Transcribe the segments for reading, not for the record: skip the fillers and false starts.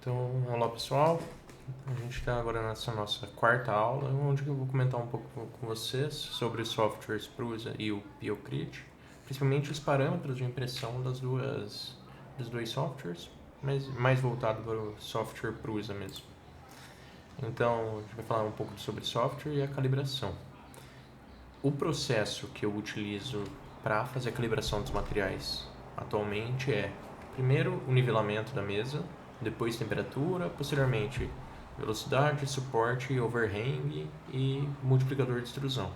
Então, olá pessoal, a gente está agora nessa nossa quarta aula, onde eu vou comentar um pouco com vocês sobre os softwares Prusa e o PioCrit, principalmente os parâmetros de impressão dos dois softwares, mas mais voltado para o software Prusa mesmo. Então, a gente vai falar um pouco sobre software e a calibração. O processo que eu utilizo para fazer a calibração dos materiais atualmente é, primeiro, o nivelamento da mesa, depois temperatura, posteriormente velocidade, suporte, overhang e multiplicador de extrusão.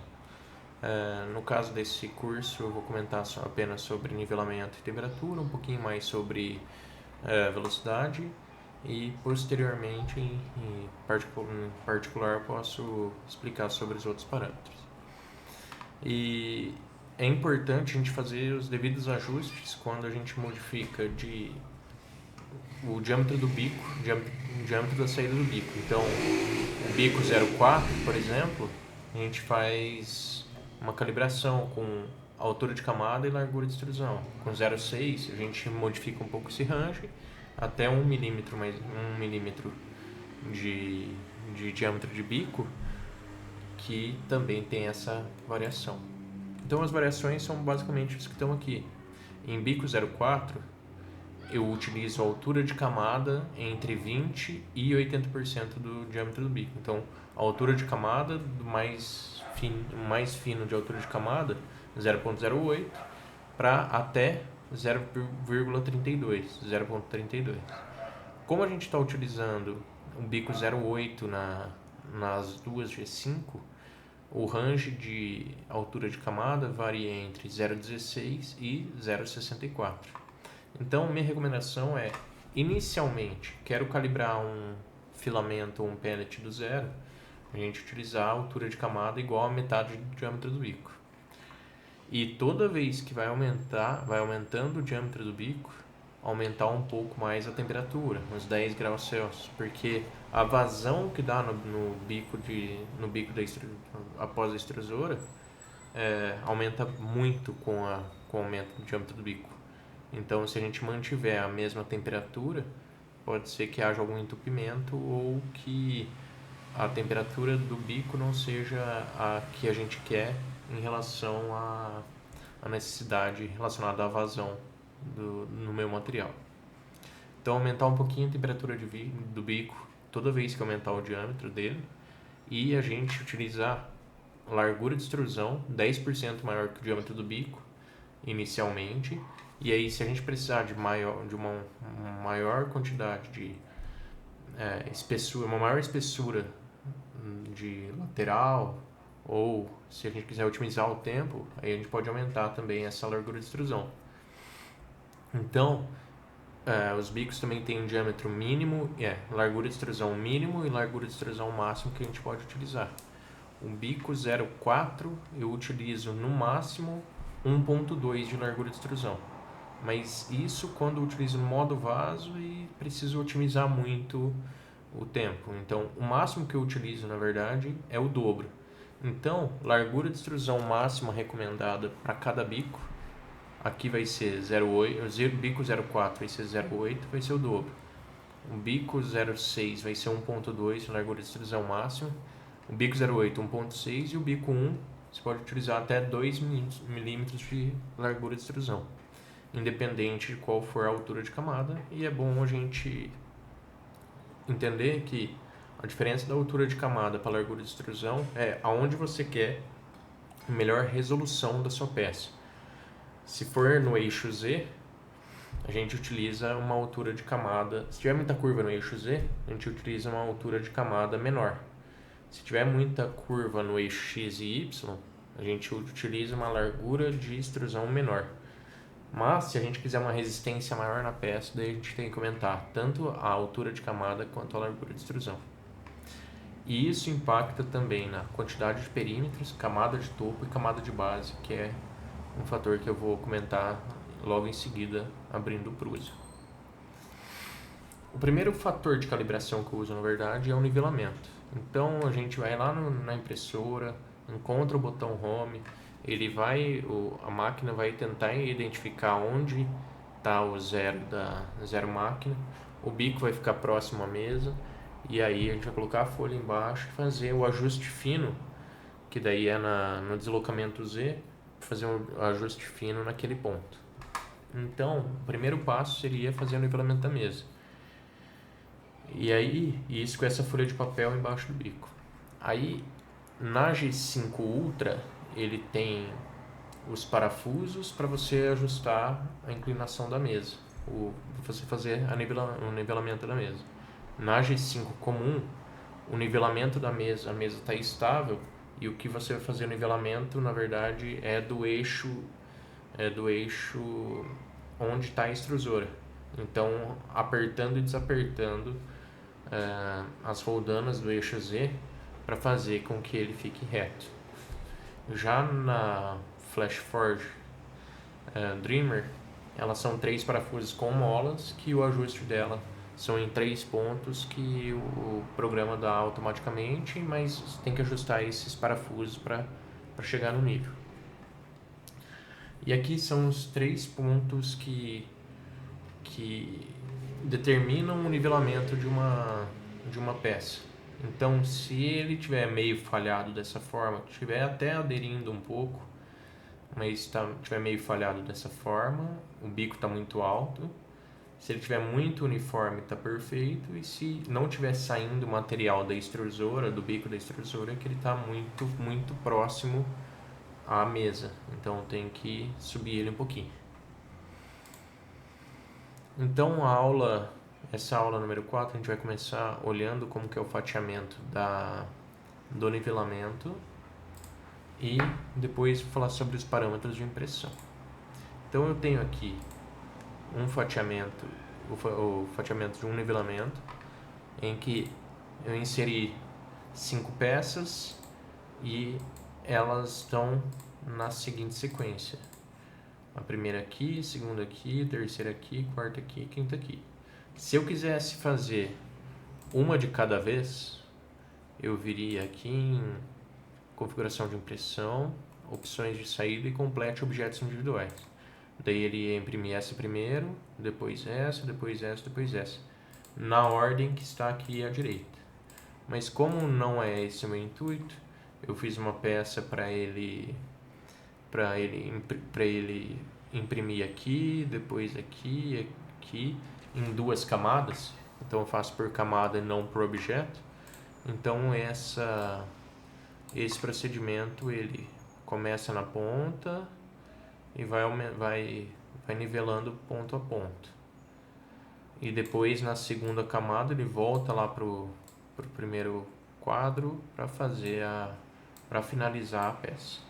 No caso desse curso, eu vou comentar apenas sobre nivelamento e temperatura, um pouquinho mais sobre velocidade e posteriormente, em particular, posso explicar sobre os outros parâmetros. E é importante a gente fazer os devidos ajustes quando a gente modifica o diâmetro do bico, o diâmetro da saída do bico. Então, o bico 0,4, por exemplo, a gente faz uma calibração com altura de camada e largura de extrusão. Com 0,6, a gente modifica um pouco esse range até 1 milímetro de diâmetro de bico, que também tem essa variação. Então, as variações são basicamente as que estão aqui. Em bico 0,4, eu utilizo a altura de camada entre 20% e 80% do diâmetro do bico. Então, a altura de camada do mais fino de altura de camada, 0,08, para até 0,32. Como a gente está utilizando um bico 0,8 nas duas G5, o range de altura de camada varia entre 0,16 e 0,64. Então, minha recomendação é, inicialmente, quero calibrar um filamento ou um pellet do zero, a gente utilizar a altura de camada igual a metade do diâmetro do bico. E toda vez que vai aumentando o diâmetro do bico, aumentar um pouco mais a temperatura, uns 10 graus Celsius, porque a vazão que dá no bico após a extrusora aumenta muito com o aumento do diâmetro do bico. Então, se a gente mantiver a mesma temperatura, pode ser que haja algum entupimento ou que a temperatura do bico não seja a que a gente quer em relação à necessidade relacionada à vazão no meu material. Então, aumentar um pouquinho a temperatura do bico toda vez que aumentar o diâmetro dele, e a gente utilizar largura de extrusão 10% maior que o diâmetro do bico inicialmente, e aí se a gente precisar de uma maior quantidade de espessura, uma maior espessura de lateral, ou se a gente quiser otimizar o tempo, aí a gente pode aumentar também essa largura de extrusão. Então, os bicos também têm um diâmetro mínimo, largura de extrusão mínimo e largura de extrusão máximo que a gente pode utilizar. Um bico 0,4 eu utilizo no máximo 1,2 de largura de extrusão. Mas isso quando eu utilizo no modo vaso e preciso otimizar muito o tempo. Então, o máximo que eu utilizo, na verdade, é o dobro. Então, largura de extrusão máxima recomendada para cada bico, aqui vai ser 0,8, o bico 0,4 vai ser 0,8, vai ser o dobro. O bico 0,6 vai ser 1,2 de largura de extrusão máxima. O bico 0,8, 1,6 e o bico 1, você pode utilizar até 2 milímetros de largura de extrusão, independente de qual for a altura de camada. E é bom a gente entender que a diferença da altura de camada para a largura de extrusão é aonde você quer a melhor resolução da sua peça. Se for no eixo Z, a gente utiliza uma altura de camada, se tiver muita curva no eixo Z, a gente utiliza uma altura de camada menor. Se tiver muita curva no eixo X e Y, a gente utiliza uma largura de extrusão menor. Mas, se a gente quiser uma resistência maior na peça, daí a gente tem que aumentar tanto a altura de camada quanto a largura de extrusão. E isso impacta também na quantidade de perímetros, camada de topo e camada de base, que é um fator que eu vou comentar logo em seguida, abrindo o Prusa. O primeiro fator de calibração que eu uso, na verdade, é o nivelamento. Então, a gente vai lá na impressora, encontra o botão Home, a máquina vai tentar identificar onde tá o zero máquina, o bico vai ficar próximo à mesa, e aí a gente vai colocar a folha embaixo e fazer o ajuste fino, que daí é no deslocamento Z, fazer um ajuste fino naquele ponto. Então, o primeiro passo seria fazer o nivelamento da mesa. E aí, isso com essa folha de papel embaixo do bico. Aí, na G5 Ultra, ele tem os parafusos para você ajustar a inclinação da mesa, você fazer o nivelamento da mesa. Na G5 comum, o nivelamento da mesa, a mesa está estável, e o que você vai fazer o nivelamento, na verdade, é do eixo onde está a extrusora. Então, apertando e desapertando as roldanas do eixo Z para fazer com que ele fique reto. Já na FlashForge Dreamer, elas são 3 parafusos com molas, que o ajuste dela são em 3 pontos que o programa dá automaticamente, mas tem que ajustar esses parafusos para chegar no nível. E aqui são os 3 pontos que determinam o nivelamento de uma peça. Então, se ele tiver meio falhado dessa forma, estiver até aderindo um pouco, mas estiver meio falhado dessa forma, o bico está muito alto. Se ele estiver muito uniforme, está perfeito. E se não estiver saindo material da extrusora, do bico da extrusora, é que ele está muito, muito próximo à mesa. Então, tem que subir ele um pouquinho. Então, essa aula número 4, a gente vai começar olhando como que é o fatiamento do nivelamento e depois falar sobre os parâmetros de impressão. Então, eu tenho aqui um fatiamento, o fatiamento de um nivelamento, em que eu inseri 5 peças e elas estão na seguinte sequência: a primeira aqui, segunda aqui, terceira aqui, quarta aqui, quinta aqui. Se eu quisesse fazer uma de cada vez, eu viria aqui em configuração de impressão, opções de saída e complete objetos individuais. Daí ele ia imprimir essa primeiro, depois essa, depois essa, depois essa, na ordem que está aqui à direita. Mas como não é esse o meu intuito, eu fiz uma peça para ele imprimir aqui, depois aqui, em 2 camadas. Então eu faço por camada e não por objeto. Então esse procedimento ele começa na ponta e vai nivelando ponto a ponto. E depois na segunda camada ele volta lá pro primeiro quadro para finalizar a peça,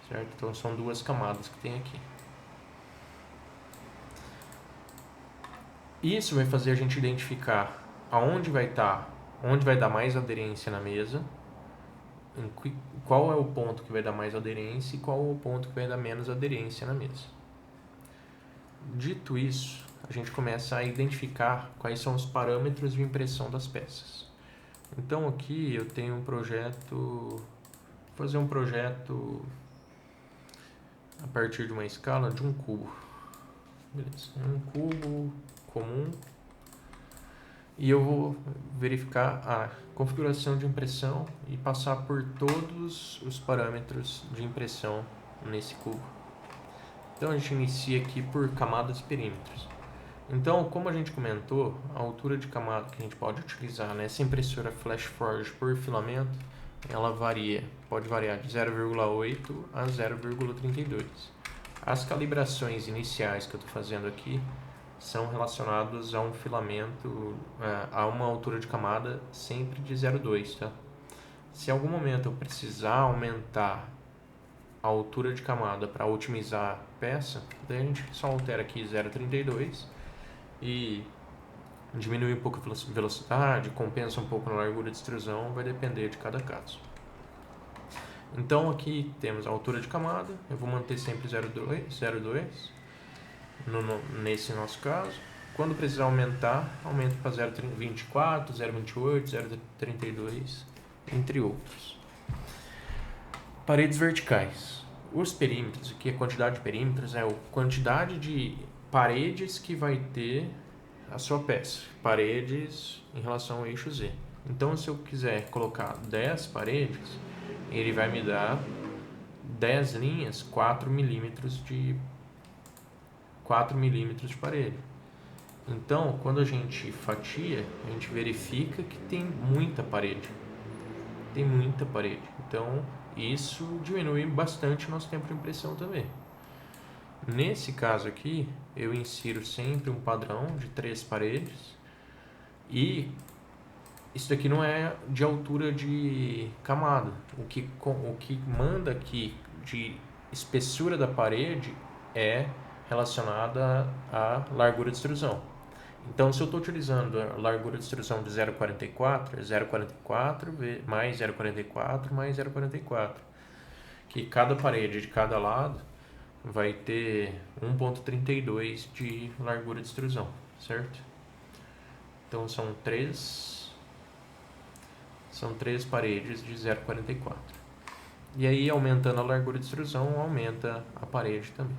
certo? Então são 2 camadas que tem aqui. Isso vai fazer a gente identificar onde vai dar mais aderência na mesa, qual é o ponto que vai dar mais aderência e qual é o ponto que vai dar menos aderência na mesa. Dito isso, a gente começa a identificar quais são os parâmetros de impressão das peças. Então aqui eu tenho um projeto, vou fazer um projeto a partir de uma escala de um cubo. Beleza, um cubo comum. E eu vou verificar a configuração de impressão e passar por todos os parâmetros de impressão nesse cubo. Então a gente inicia aqui por camadas e perímetros. Então, como a gente comentou, a altura de camada que a gente pode utilizar nessa impressora FlashForge por filamento, ela pode variar de 0,8 a 0,32. As calibrações iniciais que eu estou fazendo aqui são relacionados a um filamento, a uma altura de camada sempre de 0,2, tá? Se em algum momento eu precisar aumentar a altura de camada para otimizar a peça, daí a gente só altera aqui 0,32 e diminui um pouco a velocidade, compensa um pouco na largura de extrusão, vai depender de cada caso. Então aqui temos a altura de camada, eu vou manter sempre 0,2 nesse nosso caso. Quando precisar aumentar, aumento para 0,24, 0,28, 0,32, entre outros. Paredes verticais. Os perímetros, aqui a quantidade de perímetros é a quantidade de paredes que vai ter a sua peça, paredes em relação ao eixo Z. Então, se eu quiser colocar 10 paredes, ele vai me dar 10 linhas, 4 milímetros de parede. Então, quando a gente fatia, a gente verifica que tem muita parede. Então, isso diminui bastante o nosso tempo de impressão também. Nesse caso aqui, eu insiro sempre um padrão de 3 paredes. E isso daqui não é de altura de camada. O que manda aqui de espessura da parede é relacionada à largura de extrusão. Então, se eu estou utilizando a largura de extrusão de 0,44, é 0,44 mais 0,44 mais 0,44. Que cada parede de cada lado vai ter 1,32 de largura de extrusão, certo? Então, são três paredes de 0,44. E aí, aumentando a largura de extrusão, aumenta a parede também.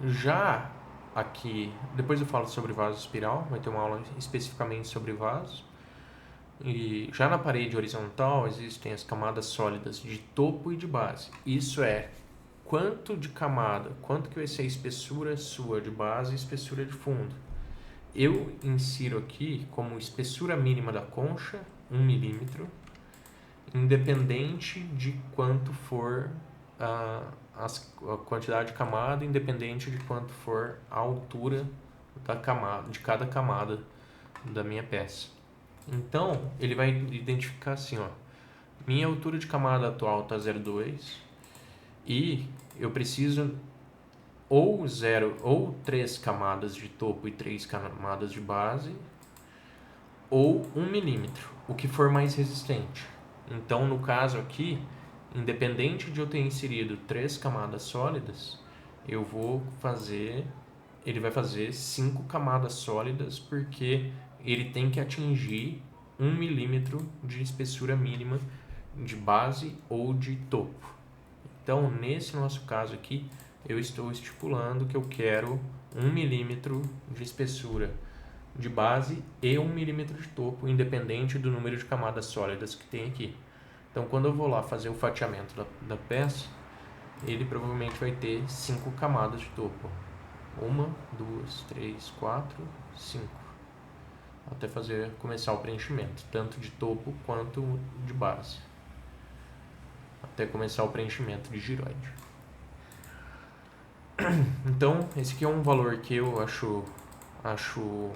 Já aqui, depois eu falo sobre vaso espiral, vai ter uma aula especificamente sobre vasos. E já na parede horizontal existem as camadas sólidas de topo e de base. Isso é quanto de camada, quanto que vai ser a espessura sua de base e espessura de fundo. Eu insiro aqui como espessura mínima da concha 1 milímetro, independente de quanto for a quantidade de camada, independente de quanto for a altura da camada, de cada camada da minha peça. Então, ele vai identificar assim, ó, minha altura de camada atual está 0,2 e eu preciso ou 3 camadas de topo e 3 camadas de base, ou 1 milímetro, o que for mais resistente. Então, no caso aqui, independente de eu ter inserido 3 camadas sólidas, ele vai fazer 5 camadas sólidas, porque ele tem que atingir 1 milímetro de espessura mínima de base ou de topo. Então, nesse nosso caso aqui, eu estou estipulando que eu quero 1 milímetro de espessura de base e 1 milímetro de topo, independente do número de camadas sólidas que tem aqui. Então, quando eu vou lá fazer o fatiamento da peça, ele provavelmente vai ter 5 camadas de topo. 1, 2, 3, 4, 5. Até começar o preenchimento, tanto de topo quanto de base. Até começar o preenchimento de giroide. Então, esse aqui é um valor que eu acho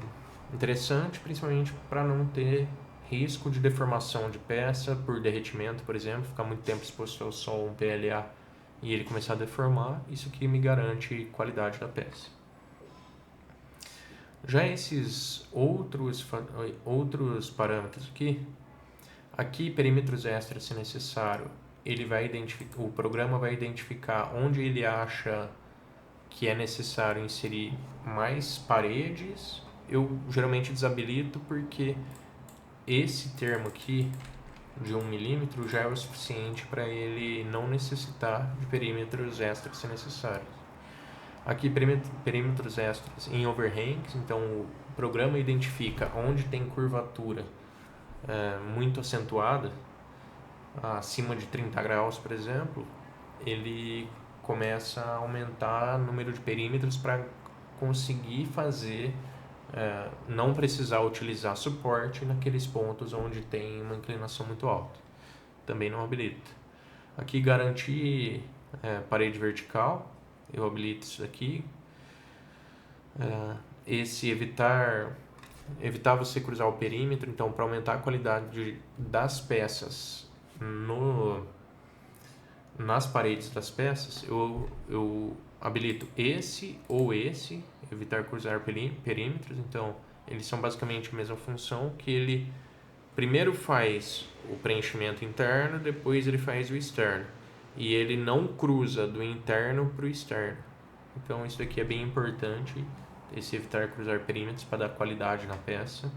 interessante, principalmente para não ter risco de deformação de peça por derretimento, por exemplo, ficar muito tempo exposto ao sol, um PLA, e ele começar a deformar. Isso aqui me garante qualidade da peça. Já esses outros parâmetros aqui perímetros extras, se necessário, o programa vai identificar onde ele acha que é necessário inserir mais paredes. Eu geralmente desabilito porque esse termo aqui de 1 milímetro já é o suficiente para ele não necessitar de perímetros extras se necessário. Aqui perímetros extras em overhangs, então o programa identifica onde tem curvatura muito acentuada, acima de 30 graus, por exemplo, ele começa a aumentar o número de perímetros para conseguir fazer, não precisar utilizar suporte naqueles pontos onde tem uma inclinação muito alta. Também não habilita. Aqui garantir parede vertical, eu habilito isso aqui. Esse evitar você cruzar o perímetro, então para aumentar a qualidade das peças nas paredes das peças, eu habilito esse ou esse, evitar cruzar perímetros. Então eles são basicamente a mesma função, que ele primeiro faz o preenchimento interno, depois ele faz o externo, e ele não cruza do interno para o externo. Então isso aqui é bem importante, esse evitar cruzar perímetros, para dar qualidade na peça.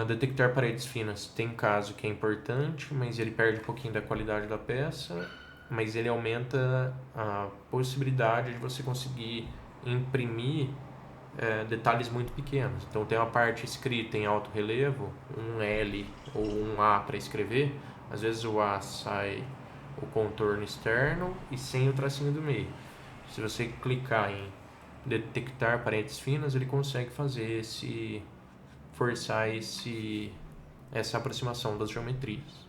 Detectar paredes finas tem caso que é importante, mas ele perde um pouquinho da qualidade da peça. mas ele aumenta a possibilidade de você conseguir imprimir detalhes muito pequenos. Então tem uma parte escrita em alto relevo, um L ou um A para escrever, às vezes o A sai o contorno externo e sem o tracinho do meio. Se você clicar em detectar parentes finas, ele consegue fazer forçar essa aproximação das geometrias.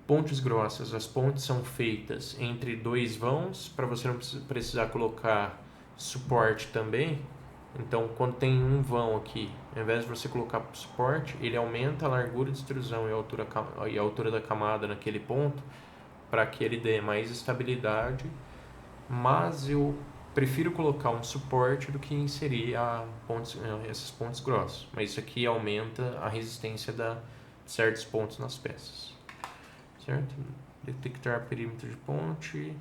Pontes grossas, as pontes são feitas entre dois vãos para você não precisar colocar suporte também. Então, quando tem um vão aqui, ao invés de você colocar suporte, ele aumenta a largura de extrusão e a altura da camada naquele ponto para que ele dê mais estabilidade, mas eu prefiro colocar um suporte do que inserir essas pontes grossas. Mas isso aqui aumenta a resistência de certos pontos nas peças. Certo? Detectar perímetro de ponte.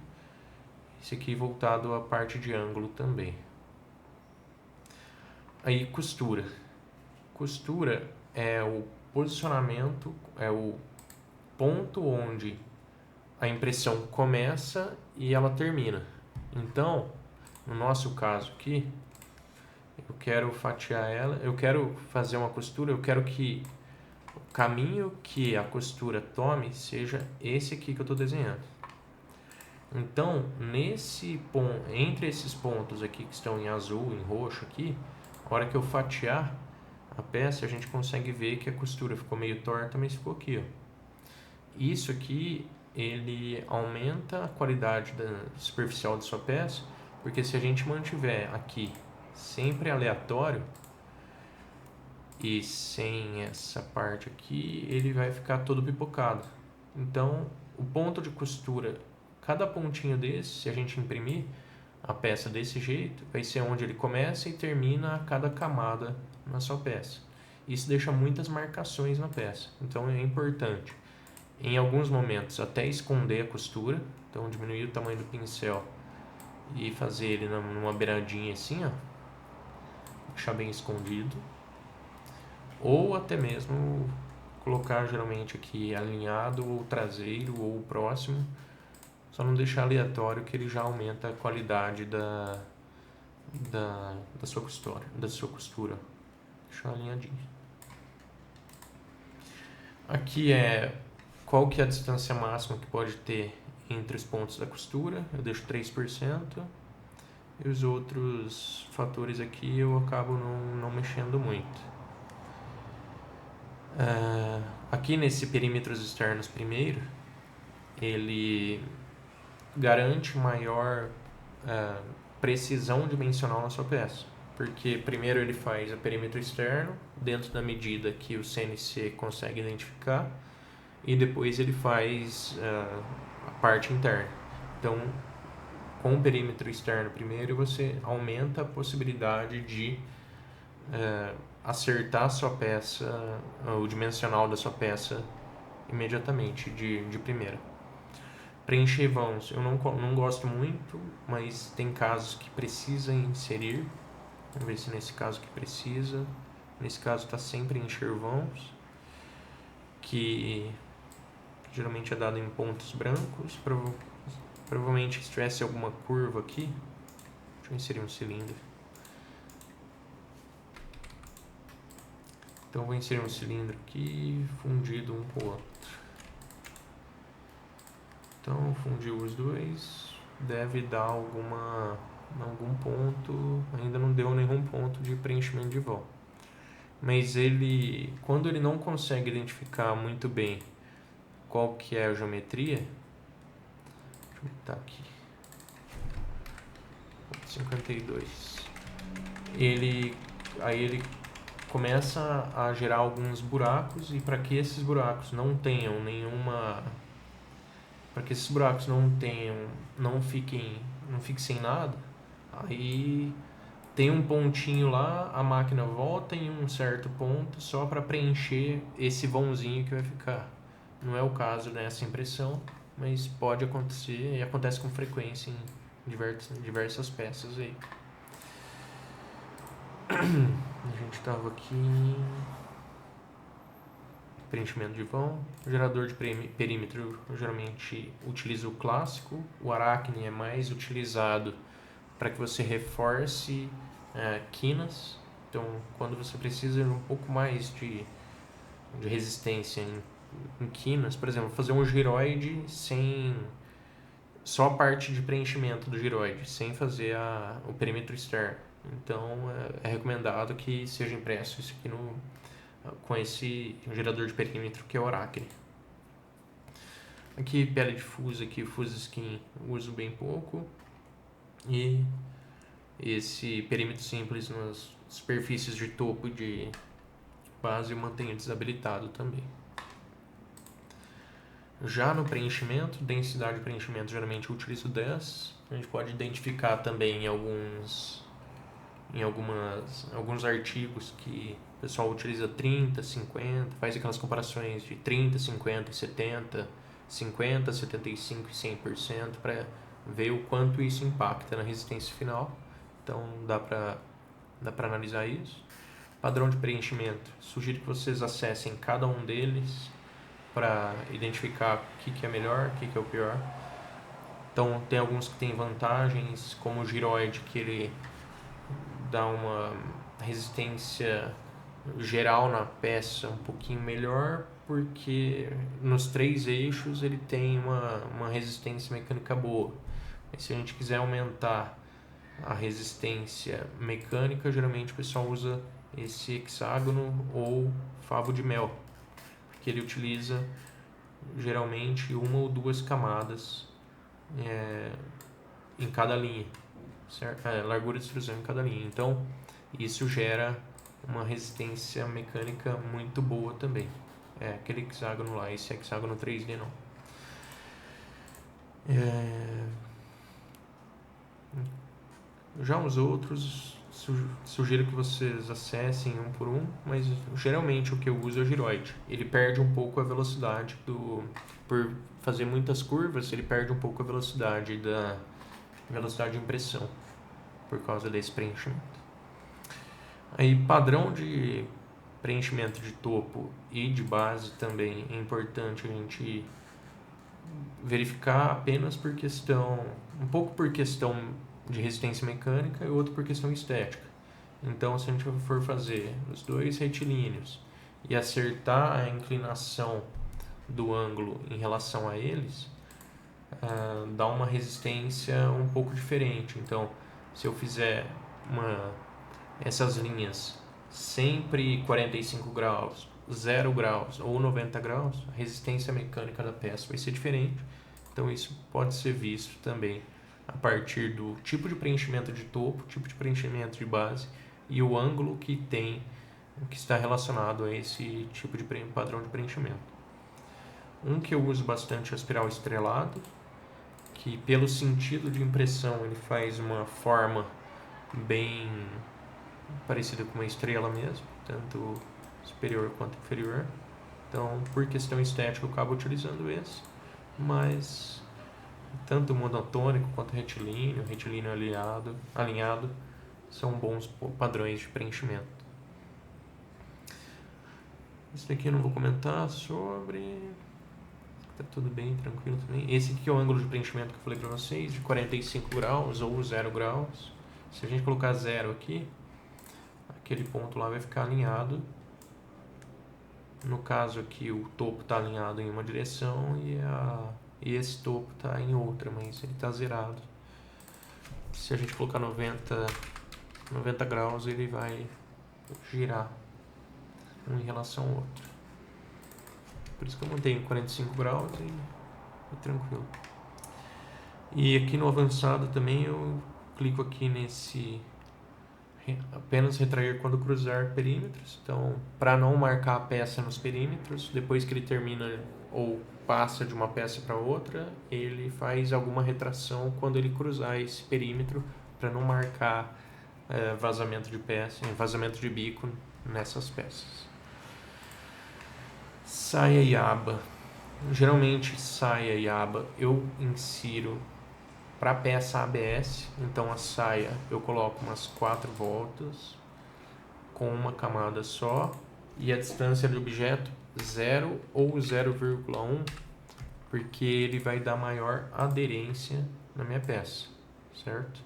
Esse aqui voltado à parte de ângulo também. Aí costura. Costura é o posicionamento, é o ponto onde a impressão começa e ela termina. Então, no nosso caso aqui, eu quero fatiar ela, eu quero fazer uma costura, eu quero que o caminho que a costura tome seja esse aqui que eu estou desenhando. Então, entre esses pontos aqui que estão em azul, em roxo aqui, a hora que eu fatiar a peça, a gente consegue ver que a costura ficou meio torta, mas ficou aqui, ó. Isso aqui, ele aumenta a qualidade superficial da sua peça, porque se a gente mantiver aqui sempre aleatório e sem essa parte aqui, ele vai ficar todo pipocado. Então, o ponto de costura, cada pontinho desse, se a gente imprimir a peça desse jeito, vai ser onde ele começa e termina a cada camada na sua peça. Isso deixa muitas marcações na peça, então é importante, em alguns momentos, até esconder a costura, então diminuir o tamanho do pincel e fazer ele numa beiradinha assim, ó, deixar bem escondido, ou até mesmo colocar geralmente aqui alinhado ou traseiro ou próximo, só não deixar aleatório que ele já aumenta a qualidade da sua costura. Deixa alinhadinho. Aqui é qual que é a distância máxima que pode ter entre os pontos da costura. Eu deixo 3%. E os outros fatores aqui eu acabo não mexendo muito. Aqui nesse perímetros externos primeiro, ele garante maior precisão dimensional na sua peça. Porque primeiro ele faz o perímetro externo, dentro da medida que o CNC consegue identificar, e depois ele faz a parte interna. Então, com o perímetro externo primeiro, você aumenta a possibilidade de acertar a sua peça, o dimensional da sua peça imediatamente, de primeira. Preencher vãos, eu não gosto muito, mas tem casos que precisa inserir. Vamos ver se nesse caso que precisa. Nesse caso está sem preencher vãos, que geralmente é dado em pontos brancos. Provavelmente se tivesse alguma curva aqui, deixa eu inserir um cilindro. Então vou inserir um cilindro aqui, fundido um com o outro. Então fundiu os dois, deve dar algum ponto, ainda não deu nenhum ponto de preenchimento de vão. Mas quando ele não consegue identificar muito bem qual que é a geometria, deixa eu botar aqui, 52, aí ele começa a gerar alguns buracos, e para que esses buracos não tenham não fiquem sem nada, aí tem um pontinho lá, a máquina volta em um certo ponto só para preencher esse vãozinho que vai ficar. Não é o caso nessa impressão, mas pode acontecer e acontece com frequência em diversas peças aí. A gente estava aqui. preenchimento de vão. O gerador de perímetro, eu geralmente utilizo o clássico. O Arachne é mais utilizado para que você reforce quinas. Então, quando você precisa de um pouco mais de resistência em quinas, por exemplo, fazer um giroide sem só a parte de preenchimento do giroide, sem fazer o perímetro externo. Então, é recomendado que seja impresso isso aqui com esse gerador de perímetro que é o Arachne. Aqui, pele de fuso, aqui, fuso skin, uso bem pouco. E esse perímetro simples nas superfícies de topo e de base eu mantenho desabilitado também. Já no preenchimento, densidade de preenchimento, geralmente eu utilizo 10. A gente pode identificar também em alguns artigos que o pessoal utiliza 30, 50, faz aquelas comparações de 30, 50 e 70, 50, 75 e 100% para ver o quanto isso impacta na resistência final. Então dá para analisar isso. Padrão de preenchimento, sugiro que vocês acessem cada um deles para identificar o que é melhor, o que é o pior. Então tem alguns que têm vantagens, como o giroide, que ele dá uma resistência geral na peça um pouquinho melhor, porque nos 3 eixos ele tem uma resistência mecânica boa. Mas se a gente quiser aumentar a resistência mecânica, geralmente o pessoal usa esse hexágono ou favo de mel, porque ele utiliza geralmente 1 ou 2 camadas em cada linha, certo? Largura de extrusão em cada linha. Então isso gera uma resistência mecânica muito boa também. Aquele hexágono lá, esse hexágono 3D não. Já os outros, sugiro que vocês acessem um por um, mas geralmente o que eu uso é o giroide. Ele perde um pouco a velocidade por fazer muitas curvas, ele perde um pouco a velocidade de impressão por causa desse preenchimento. Aí, padrão de preenchimento de topo e de base também é importante a gente verificar apenas por questão, um pouco por questão de resistência mecânica e outro por questão estética. Então, se a gente for fazer os 2 retilíneos e acertar a inclinação do ângulo em relação a eles, dá uma resistência um pouco diferente. Então, se eu fizer essas linhas sempre 45 graus, 0 graus ou 90 graus, a resistência mecânica da peça vai ser diferente. Então isso pode ser visto também a partir do tipo de preenchimento de topo, tipo de preenchimento de base e o ângulo que está relacionado a esse tipo de padrão de preenchimento. Um que eu uso bastante é o espiral estrelado, que pelo sentido de impressão ele faz uma forma bem parecida com uma estrela mesmo, tanto superior quanto inferior. Então, por questão estética, eu acabo utilizando esse, mas tanto monotônico quanto retilíneo alinhado, são bons padrões de preenchimento. Esse daqui eu não vou comentar sobre, tá tudo bem, tranquilo também. Esse aqui é o ângulo de preenchimento que eu falei para vocês, de 45 graus ou 0 graus. Se a gente colocar 0 aqui, aquele ponto lá vai ficar alinhado. No caso aqui, o topo está alinhado em uma direção e esse topo está em outra, mas ele está zerado. Se a gente colocar 90 graus, ele vai girar um em relação ao outro. Por isso que eu mantenho 45 graus e tranquilo. E aqui no avançado também eu clico aqui nesse apenas retrair quando cruzar perímetros. Então, para não marcar a peça nos perímetros, depois que ele termina ou passa de uma peça para outra, ele faz alguma retração quando ele cruzar esse perímetro para não marcar vazamento de peça, vazamento de bico nessas peças. Saia e aba. Geralmente saia e aba eu insiro para a peça ABS, então a saia eu coloco umas 4 voltas com uma camada só e a distância do objeto 0 ou 0,1, porque ele vai dar maior aderência na minha peça, certo?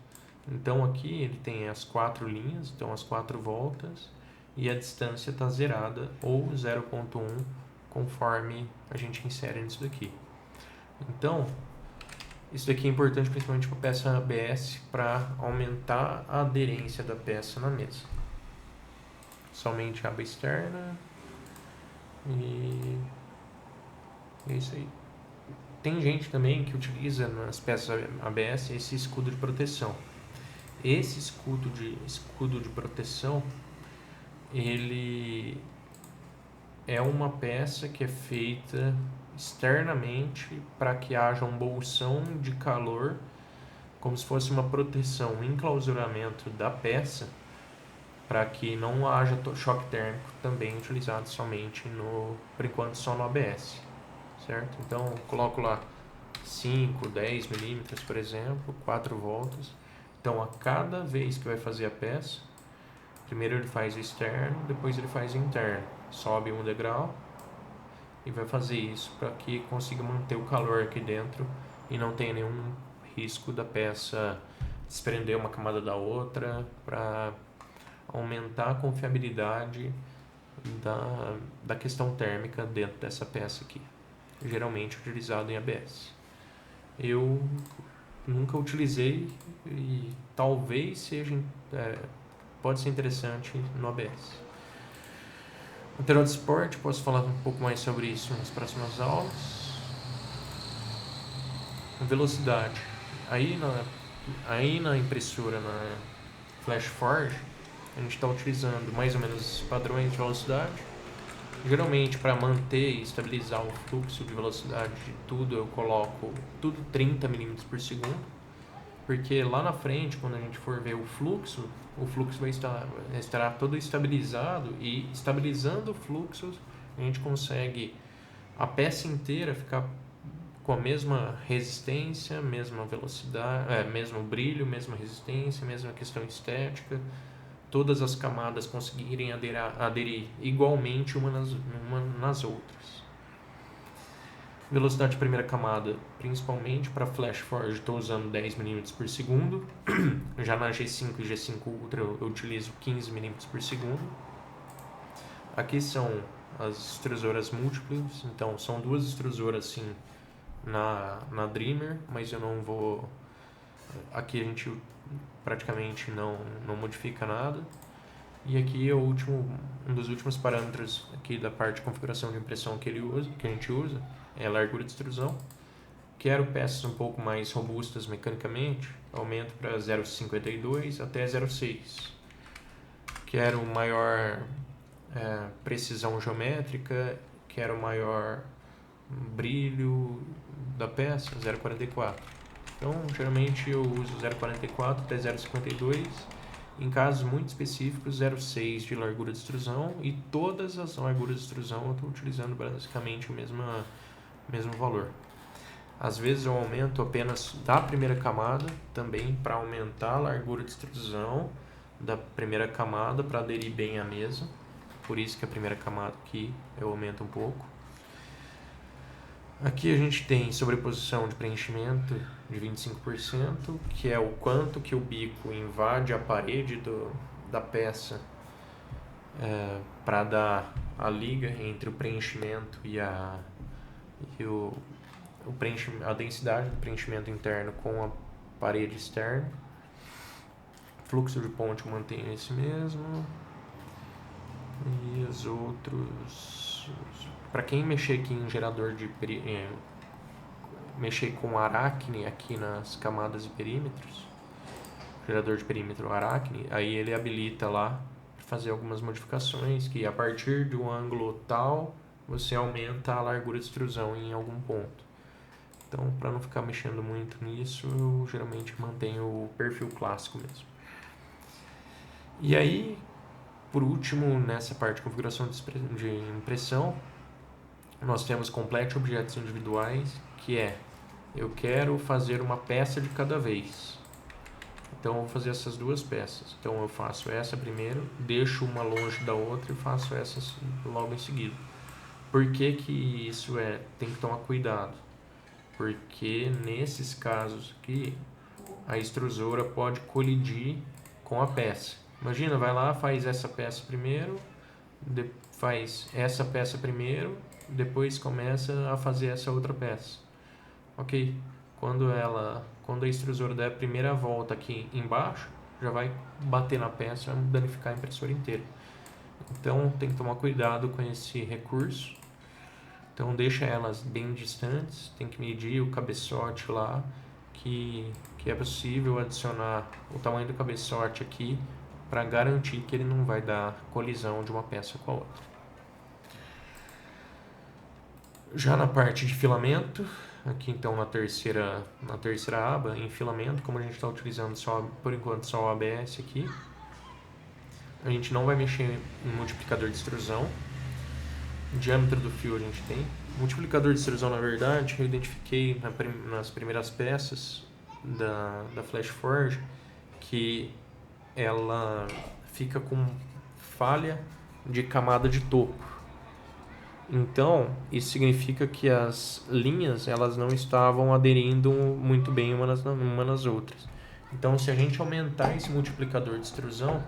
Então aqui ele tem as 4 linhas, então as 4 voltas, e a distância está zerada, ou 0,1, conforme a gente insere nisso daqui. Então, isso daqui é importante principalmente para a peça ABS, para aumentar a aderência da peça na mesa. Somente aba externa, e é isso aí. Tem gente também que utiliza nas peças ABS esse escudo de proteção. Esse escudo de proteção, ele é uma peça que é feita externamente para que haja um bolsão de calor, como se fosse uma proteção, um enclausuramento da peça, para que não haja choque térmico, também utilizado somente por enquanto só no ABS, certo? Então eu coloco lá 5, 10 milímetros, por exemplo, 4 voltas. Então, a cada vez que vai fazer a peça, primeiro ele faz o externo, depois ele faz o interno. Sobe um degrau e vai fazer isso para que consiga manter o calor aqui dentro e não tenha nenhum risco da peça desprender uma camada da outra, para aumentar a confiabilidade da questão térmica dentro dessa peça aqui, geralmente utilizado em ABS. Eu nunca utilizei e talvez seja, pode ser interessante no ABS. Material de suporte, posso falar um pouco mais sobre isso nas próximas aulas. Velocidade. Aí na impressora, na FlashForge, a gente está utilizando mais ou menos padrões de velocidade. Geralmente, para manter e estabilizar o fluxo de velocidade de tudo, eu coloco tudo 30 mm por segundo, porque lá na frente, quando a gente for ver o fluxo vai estar todo estabilizado, e estabilizando o fluxo, a gente consegue a peça inteira ficar com a mesma resistência, mesma velocidade, mesmo brilho, mesma resistência, mesma questão estética, todas as camadas conseguirem aderir igualmente uma nas outras. Velocidade de primeira camada, principalmente para FlashForge, estou usando 10 mm por segundo. Já na G5 e G5 Ultra eu utilizo 15 mm por segundo. Aqui são as extrusoras múltiplas, então são duas extrusoras sim na Dreamer, mas eu não vou... Aqui a gente praticamente não modifica nada. E aqui é um dos últimos parâmetros aqui da parte de configuração de impressão que a gente usa, é a largura de extrusão. Quero peças um pouco mais robustas mecanicamente, aumento para 0,52 até 0,6. Quero maior precisão geométrica, quero maior brilho da peça, 0,44. Então, geralmente eu uso 0,44 até 0,52, em casos muito específicos 0,6 de largura de extrusão, e todas as larguras de extrusão eu estou utilizando basicamente o mesmo valor. Às vezes eu aumento apenas da primeira camada, também para aumentar a largura de extrusão da primeira camada para aderir bem à mesa, por isso que a primeira camada aqui eu aumento um pouco. Aqui a gente tem sobreposição de preenchimento de 25%, que é o quanto que o bico invade a parede da peça para dar a liga entre o preenchimento e a densidade do preenchimento interno com a parede externa. Fluxo de ponte eu mantenho esse mesmo. E os outros... Para quem mexer aqui em gerador mexer com Arachne aqui nas camadas e perímetros, gerador de perímetro Arachne, aí ele habilita lá para fazer algumas modificações, que a partir de um ângulo tal você aumenta a largura de extrusão em algum ponto. Então, para não ficar mexendo muito nisso, eu geralmente mantenho o perfil clássico mesmo. E aí, por último, nessa parte de configuração de impressão, nós temos complete objetos individuais, que é, eu quero fazer uma peça de cada vez. Então eu vou fazer essas duas peças. Então eu faço essa primeiro, deixo uma longe da outra e faço essa logo em seguida. Por que que isso tem que tomar cuidado? Porque nesses casos aqui, a extrusora pode colidir com a peça. Imagina, vai lá, faz essa peça primeiro, faz essa peça primeiro, depois começa a fazer essa outra peça. Ok, quando a extrusora der a primeira volta aqui embaixo, já vai bater na peça e danificar a impressora inteira. Então tem que tomar cuidado com esse recurso. Então deixa elas bem distantes, tem que medir o cabeçote lá, que é possível adicionar o tamanho do cabeçote aqui para garantir que ele não vai dar colisão de uma peça com a outra. Já na parte de filamento, aqui então na terceira aba, em filamento, como a gente está utilizando por enquanto só o ABS aqui, a gente não vai mexer em multiplicador de extrusão. Diâmetro do fio a gente tem. Multiplicador de extrusão, na verdade, eu identifiquei nas primeiras peças da Flash Forge que ela fica com falha de camada de topo. Então, isso significa que as linhas elas não estavam aderindo muito bem uma nas outras. Então, se a gente aumentar esse multiplicador de extrusão,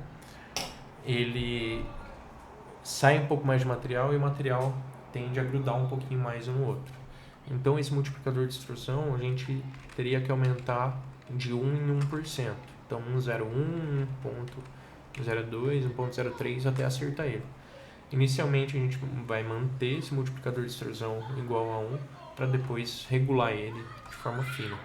ele sai um pouco mais de material e o material tende a grudar um pouquinho mais um no outro. Então, esse multiplicador de extrusão a gente teria que aumentar de 1 em 1%. Então, 1,01, 1,02, 1,03 até acertar ele. Inicialmente, a gente vai manter esse multiplicador de extrusão igual a 1 para depois regular ele de forma fina.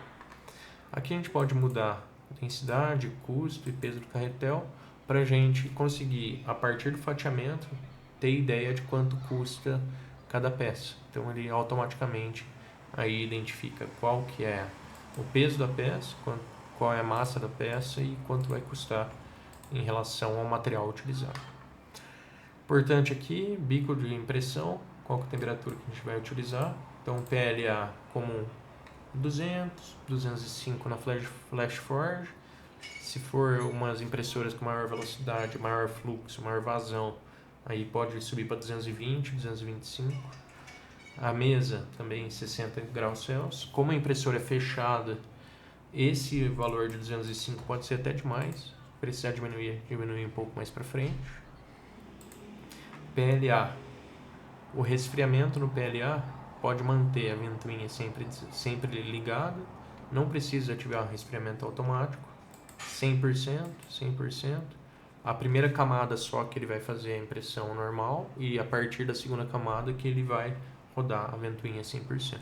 Aqui a gente pode mudar densidade, custo e peso do carretel para a gente conseguir, a partir do fatiamento, ter ideia de quanto custa cada peça. Então ele automaticamente aí identifica qual que é o peso da peça, qual é a massa da peça e quanto vai custar em relação ao material utilizado. Importante aqui, bico de impressão, qual que é a temperatura que a gente vai utilizar. Então PLA comum 200, 205 na Flash Forge. Se for umas impressoras com maior velocidade, maior fluxo, maior vazão, aí pode subir para 220, 225. A mesa também 60 graus Celsius. Como a impressora é fechada, esse valor de 205 pode ser até demais. Precisar diminuir um pouco mais para frente. PLA. O resfriamento no PLA pode manter a ventoinha sempre ligada. Não precisa ativar o resfriamento automático. 100%, 100%. A primeira camada só que ele vai fazer a impressão normal e a partir da segunda camada que ele vai rodar a ventoinha 100%.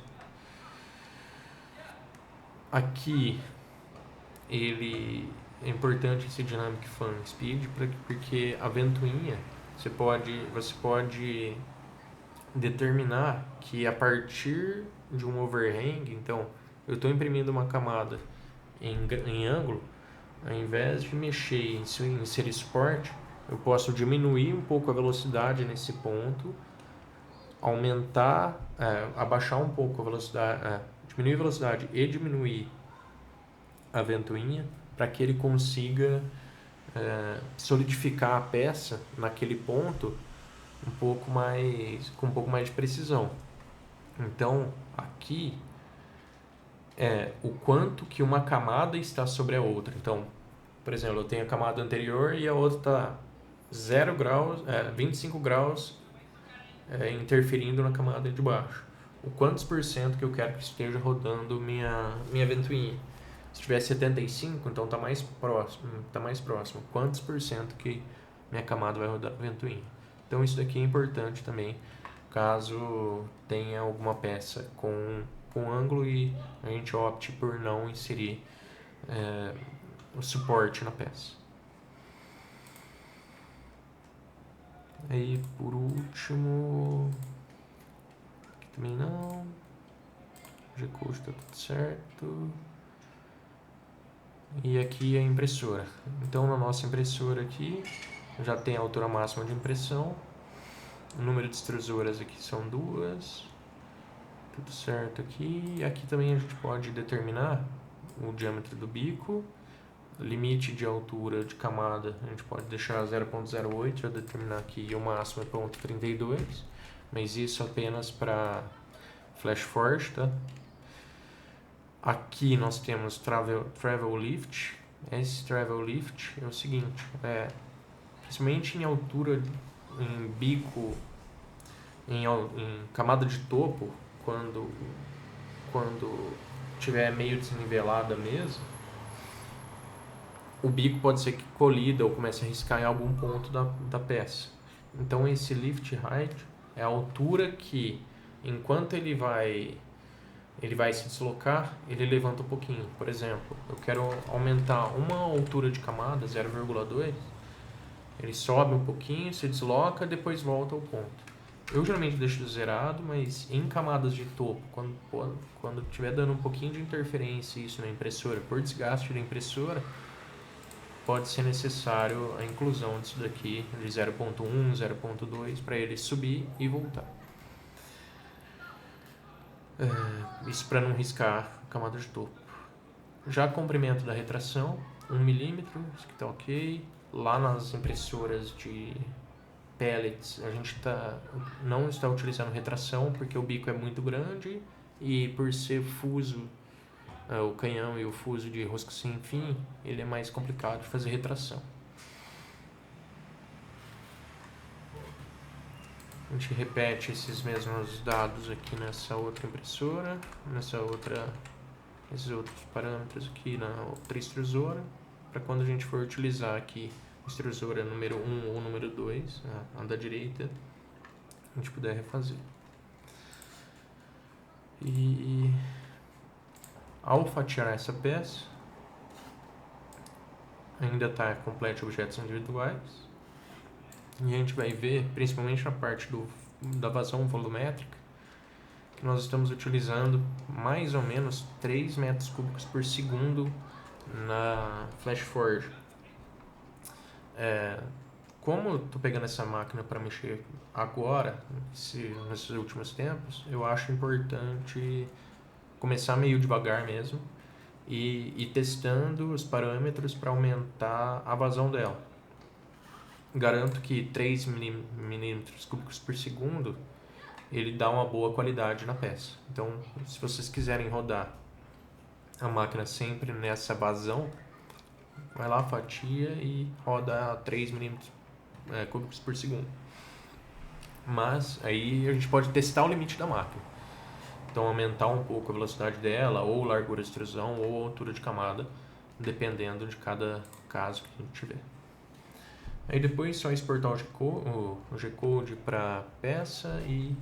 Aqui é importante esse Dynamic Fan Speed porque a ventoinha você pode determinar que a partir de um overhang, então eu estou imprimindo uma camada em ângulo, ao invés de mexer em inserir suporte, eu posso diminuir um pouco a velocidade nesse ponto, abaixar um pouco a velocidade, diminuir a velocidade e diminuir a ventoinha para que ele consiga solidificar a peça naquele ponto com um pouco mais de precisão. Então aqui o quanto que uma camada está sobre a outra. Então, por exemplo, eu tenho a camada anterior e a outra está 0 graus, 25 graus interferindo na camada de baixo. O quantos por cento que eu quero que esteja rodando minha ventoinha? Se tiver 75, então está mais próximo. Quantos por cento que minha camada vai rodar a ventoinha? Então isso daqui é importante também, caso tenha alguma peça com ângulo e a gente opte por não inserir o suporte na peça. Aí por último, aqui também não, G-code está tudo certo. E aqui a impressora. Então na nossa impressora aqui já tem a altura máxima de impressão. O número de extrusoras aqui são 2. Tudo certo aqui. E aqui também a gente pode determinar o diâmetro do bico limite de altura de camada, a gente pode deixar 0.08, já determinar que o máximo é 0.32, mas isso apenas para FlashForge, tá? Aqui nós temos Travel Lift. Esse Travel Lift é o seguinte, principalmente em altura, em bico, em camada de topo, quando tiver meio desnivelada mesmo, o bico pode ser que colida ou comece a riscar em algum ponto da peça. Então esse lift height é a altura que, enquanto ele vai se deslocar, ele levanta um pouquinho. Por exemplo, eu quero aumentar uma altura de camada, 0,2, ele sobe um pouquinho, se desloca, depois volta ao ponto. Eu geralmente deixo zerado, mas em camadas de topo, quando estiver dando um pouquinho de interferência isso na impressora, por desgaste da impressora, pode ser necessário a inclusão disso daqui de 0.1, 0.2 para ele subir e voltar. Isso para não riscar a camada de topo. Já comprimento da retração, 1 mm, isso aqui está ok. Lá nas impressoras de pellets a gente não está utilizando retração porque o bico é muito grande e por ser fuso, o canhão e o fuso de rosca sem fim, ele é mais complicado de fazer retração. A gente repete esses mesmos dados aqui nessa outra impressora, esses outros parâmetros aqui na outra extrusora, para quando a gente for utilizar aqui a extrusora número 1 ou número 2, a da direita, a gente puder refazer. E ao fatiar essa peça, ainda está complete objetos individuais, e a gente vai ver, principalmente na parte da vazão volumétrica, que nós estamos utilizando mais ou menos 3 metros cúbicos por segundo na FlashForge. Como eu estou pegando essa máquina para mexer agora, nesses últimos tempos, eu acho importante começar meio devagar mesmo e ir testando os parâmetros para aumentar a vazão dela. Garanto que 3 milímetros cúbicos por segundo ele dá uma boa qualidade na peça. Então, se vocês quiserem rodar a máquina sempre nessa vazão, vai lá, fatia e roda a 3 milímetros cúbicos por segundo. Mas aí a gente pode testar o limite da máquina. Então, aumentar um pouco a velocidade dela, ou largura de extrusão, ou altura de camada, dependendo de cada caso que a gente tiver. Aí depois só exportar o G-Code para peça e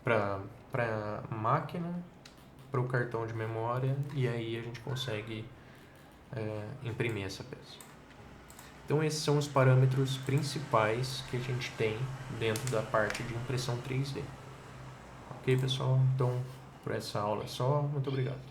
para máquina, para o cartão de memória, e aí a gente consegue imprimir essa peça. Então esses são os parâmetros principais que a gente tem dentro da parte de impressão 3D. Ok, pessoal? Então, por essa aula é só. Muito obrigado.